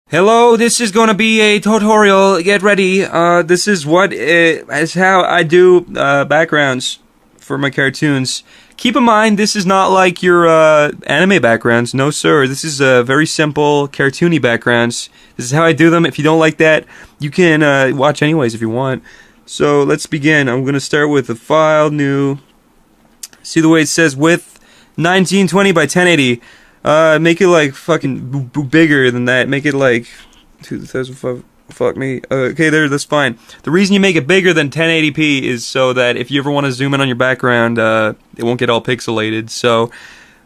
Hello, this is gonna be a tutorial. Get ready. This is how I do backgrounds for my cartoons. Keep in mind, this is not like your anime backgrounds. No, sir. This is very simple, cartoony backgrounds. This is how I do them. If you don't like that, you can watch anyways if you want. So let's begin. I'm gonna start with a file, new. See the way it says width 1920 by 1080. Make it like fucking bigger than that. Make it like 2005. Fuck me. Okay, that's fine. The reason you make it bigger than 1080p is so that if you ever want to zoom in on your background, it won't get all pixelated. So,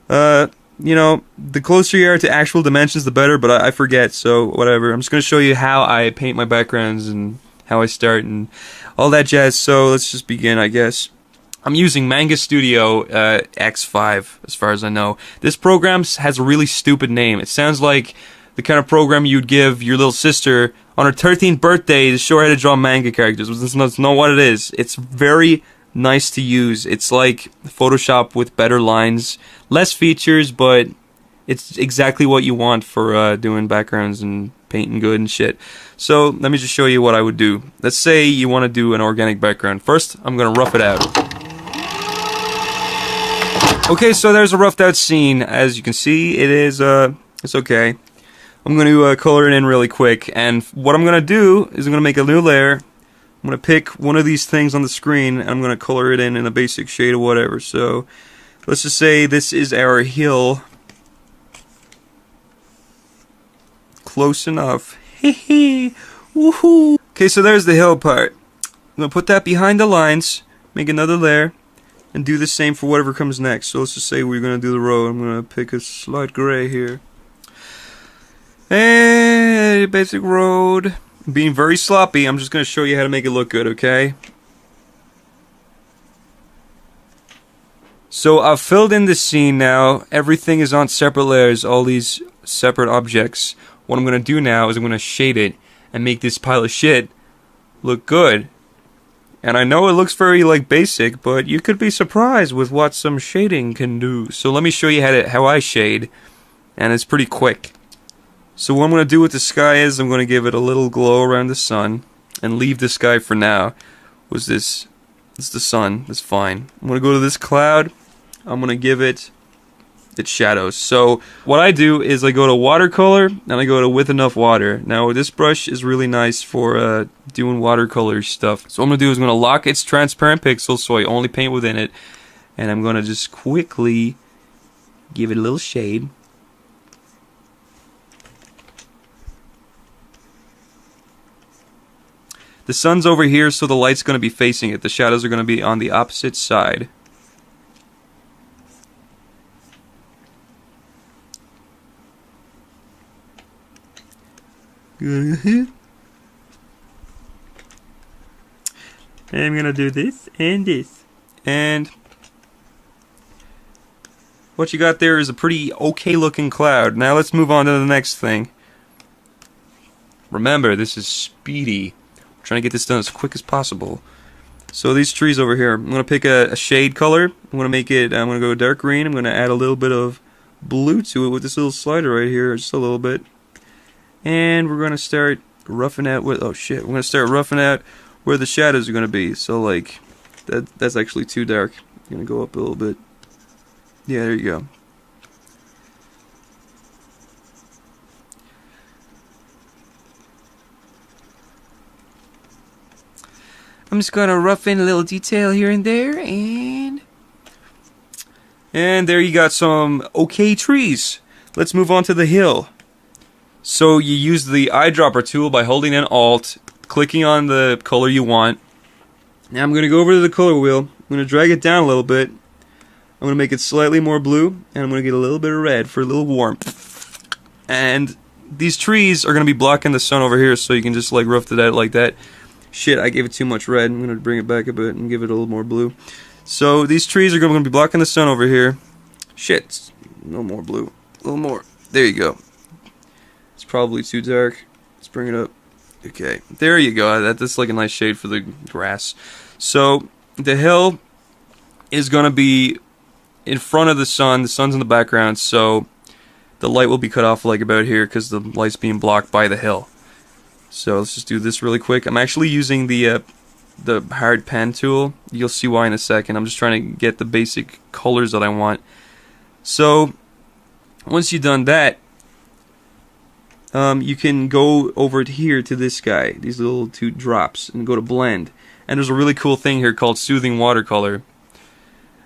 you know, the closer you are to actual dimensions, the better. But I forget, so whatever. I'm just gonna show you how I paint my backgrounds and how I start and all that jazz. So let's just begin, I guess. I'm using Manga Studio X5, as far as I know. This program has a really stupid name. It sounds like the kind of program you'd give your little sister on her 13th birthday to show her how to draw manga characters. That's not what it is. It's very nice to use. It's like Photoshop with better lines, less features, but it's exactly what you want for doing backgrounds and painting good and shit. So let me just show you what I would do. Let's say you want to do an organic background. First, I'm going to rough it out. Okay, so there's a roughed out scene. As you can see, it's okay. I'm going to color it in really quick, and what I'm going to do is I'm going to make a new layer. I'm going to pick one of these things on the screen, and I'm going to color it in a basic shade or whatever. So, let's just say this is our hill. Close enough. Hehe, woohoo. Okay, so there's the hill part. I'm going to put that behind the lines, make another layer, and do the same for whatever comes next. So let's just say we're going to do the road. I'm going to pick a slight gray here. And basic road. Being very sloppy, I'm just going to show you how to make it look good, okay? So I've filled in the scene now. Everything is on separate layers, all these separate objects. What I'm going to do now is I'm going to shade it and make this pile of shit look good. And I know it looks very, like, basic, but you could be surprised with what some shading can do. So let me show you how I shade, and it's pretty quick. So what I'm going to do with the sky is I'm going to give it a little glow around the sun, and leave the sky for now. It's the sun, that's fine. I'm going to go to this cloud, I'm going to give it its shadows. So what I do is I go to watercolor, and I go to with enough water. Now this brush is really nice for doing watercolor stuff. So what I'm going to do is I'm going to lock its transparent pixels so I only paint within it. And I'm going to just quickly give it a little shade. The sun's over here, so the light's going to be facing it. The shadows are going to be on the opposite side. And I'm gonna do this and this. And what you got there is a pretty okay looking cloud. Now let's move on to the next thing. Remember, this is speedy. I'm trying to get this done as quick as possible. So these trees over here, I'm gonna pick a shade color. I'm gonna go dark green. I'm gonna add a little bit of blue to it with this little slider right here, just a little bit. And we're going to start roughing out with, oh shit, we're going to start roughing out where the shadows are going to be. So like, that's actually too dark. I'm going to go up a little bit. Yeah, there you go. I'm just going to rough in a little detail here and there, and there you got some okay trees. Let's move on to the hill. So you use the eyedropper tool by holding in Alt, clicking on the color you want. Now I'm going to go over to the color wheel. I'm going to drag it down a little bit. I'm going to make it slightly more blue, and I'm going to get a little bit of red for a little warmth. And these trees are going to be blocking the sun over here, so you can just like rough it out like that. Shit, I gave it too much red. I'm going to bring it back a bit and give it a little more blue. So these trees are going to be blocking the sun over here. Shit, no more blue. A little more. There you go. It's probably too dark. Let's bring it up. Okay, there you go. That's like a nice shade for the grass. So the hill is going to be in front of the sun. The sun's in the background, so the light will be cut off like about here because the light's being blocked by the hill. So let's just do this really quick. I'm actually using the hard pen tool. You'll see why in a second. I'm just trying to get the basic colors that I want. So once you've done that, you can go over here to this guy, these little two drops, and go to blend. And there's a really cool thing here called soothing watercolor.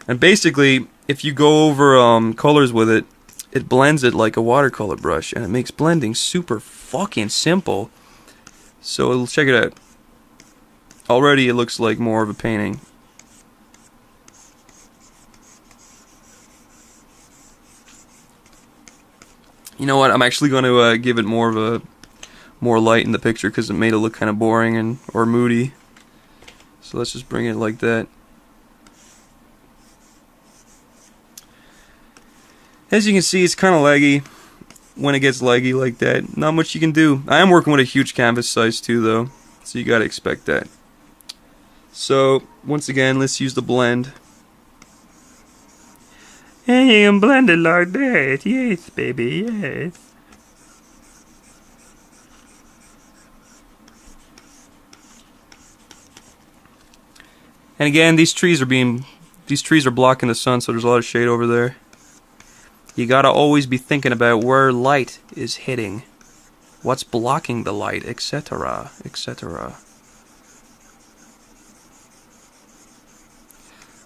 And basically, if you go over colors with it, it blends it like a watercolor brush, and it makes blending super fucking simple. So let's check it out. Already it looks like more of a painting. You know what? I'm actually going to give it more light in the picture because it made it look kind of boring and or moody. So let's just bring it like that. As you can see, it's kind of laggy. When it gets laggy like that, not much you can do. I am working with a huge canvas size too, though, so you gotta expect that. So once again, let's use the blend. And you can blend it like that. Yes, baby, yes. And again, these trees are blocking the sun, so there's a lot of shade over there. You gotta always be thinking about where light is hitting, what's blocking the light, etc., etc.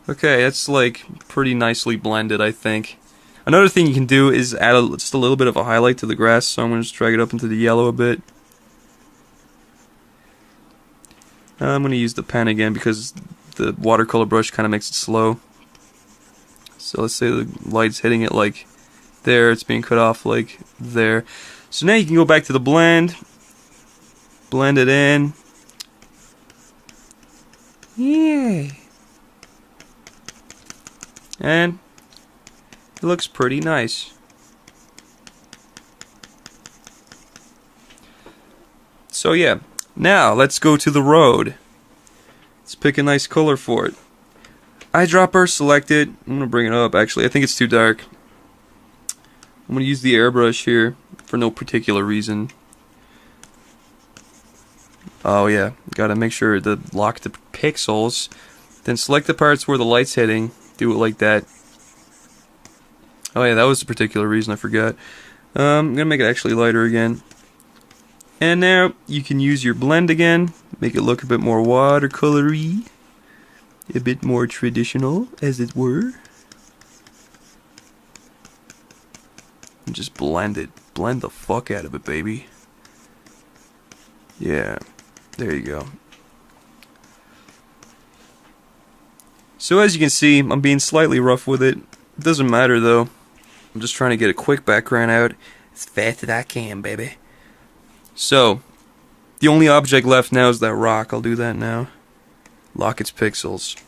Okay, that's like pretty nicely blended, I think. Another thing you can do is add just a little bit of a highlight to the grass, so I'm gonna just drag it up into the yellow a bit. I'm gonna use the pen again because the watercolor brush kind of makes it slow. So let's say the light's hitting it like there, it's being cut off like there. So now you can go back to the blend it in. Yeah. And it looks pretty nice. So yeah, now let's go to the road. Let's pick a nice color for it. Eyedropper selected. I'm gonna bring it up actually. I think it's too dark. I'm going to use the airbrush here for no particular reason. Oh yeah, gotta make sure to lock the pixels. Then select the parts where the light's hitting. Do it like that. Oh yeah, that was the particular reason, I forgot. I'm going to make it actually lighter again. And now you can use your blend again. Make it look a bit more watercolory. A bit more traditional, as it were. And just blend it. Blend the fuck out of it, baby. Yeah. There you go. So as you can see, I'm being slightly rough with it. It doesn't matter though. I'm just trying to get a quick background out as fast as I can, baby. So, the only object left now is that rock. I'll do that now. Lock its pixels.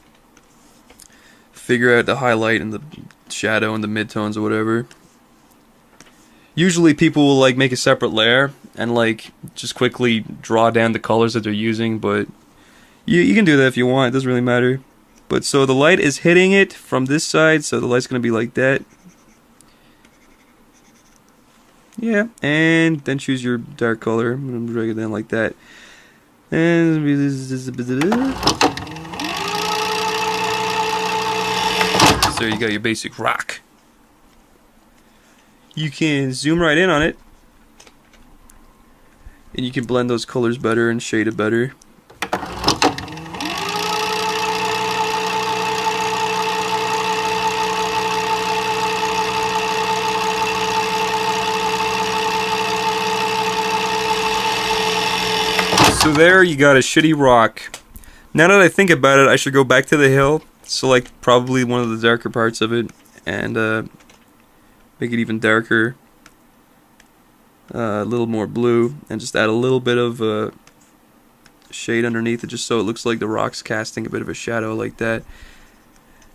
Figure out the highlight and the shadow and the midtones or whatever. Usually people will like make a separate layer and like just quickly draw down the colors that they're using, but you can do that if you want. It doesn't really matter. But so the light is hitting it from this side, so the light's gonna be like that. Yeah, and then choose your dark color. I'm gonna drag it down like that. And so there you go, your basic rock. You can zoom right in on it, and you can blend those colors better and shade it better. So there you got a shitty rock. Now that I think about it, I should go back to the hill, select probably one of the darker parts of it, and make it even darker, a little more blue, and just add a little bit of shade underneath it just so it looks like the rock's casting a bit of a shadow like that.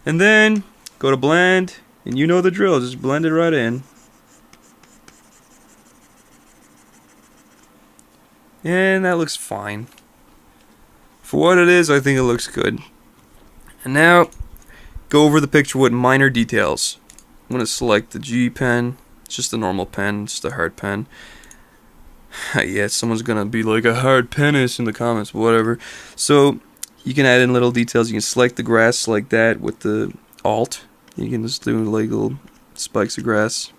And then go to blend, and you know the drill, just blend it right in. And that looks fine. For what it is, I think it looks good. And now, go over the picture with minor details. I'm going to select the G pen, just a normal pen, just a hard pen. Yeah, someone's gonna be like, a hard penis in the comments, whatever. So you can add in little details. You can select the grass like that with the Alt. You can just do like little spikes of grass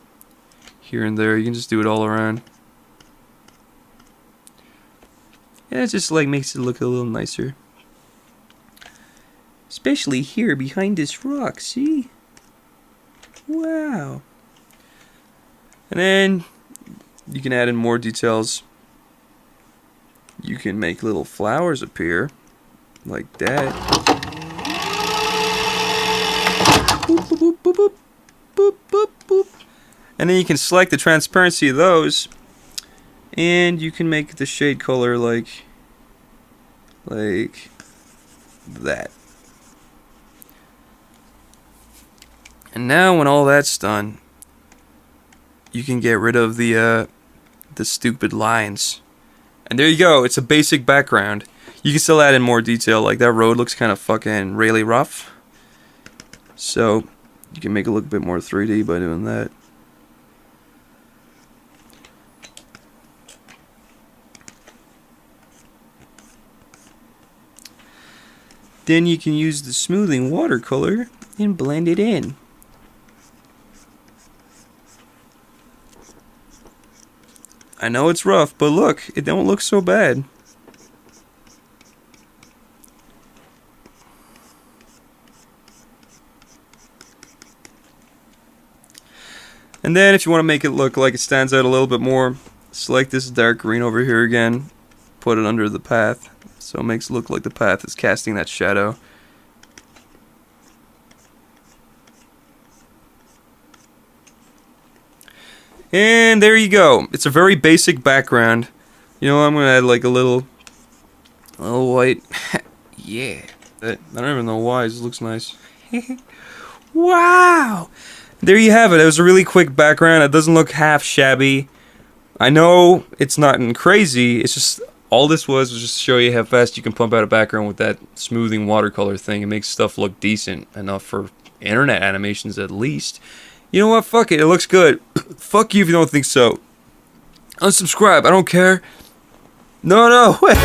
here and there. You can just do it all around. And it just like makes it look a little nicer. Especially here behind this rock, see? Wow. And then you can add in more details. You can make little flowers appear like that. Boop, boop, boop, boop, boop, boop, boop. And then you can select the transparency of those, and you can make the shade color like that. And now when all that's done, you can get rid of the stupid lines. And there you go, it's a basic background. You can still add in more detail, like that road looks kind of fucking really rough. So you can make it look a bit more 3D by doing that. Then you can use the smoothing watercolor and blend it in. I know it's rough, but look, it don't look so bad. And then if you want to make it look like it stands out a little bit more, select this dark green over here again, put it under the path, so it makes it look like the path is casting that shadow. And there you go. It's a very basic background. You know, I'm gonna add like a little white. Yeah. I don't even know why. It just looks nice. Wow. There you have it. It was a really quick background. It doesn't look half shabby. I know it's not crazy. It's just all this was just to show you how fast you can pump out a background with that smoothing watercolor thing. It makes stuff look decent enough for internet animations at least. You know what? Fuck it. It looks good. Fuck you if you don't think so. Unsubscribe. I don't care. No, wait.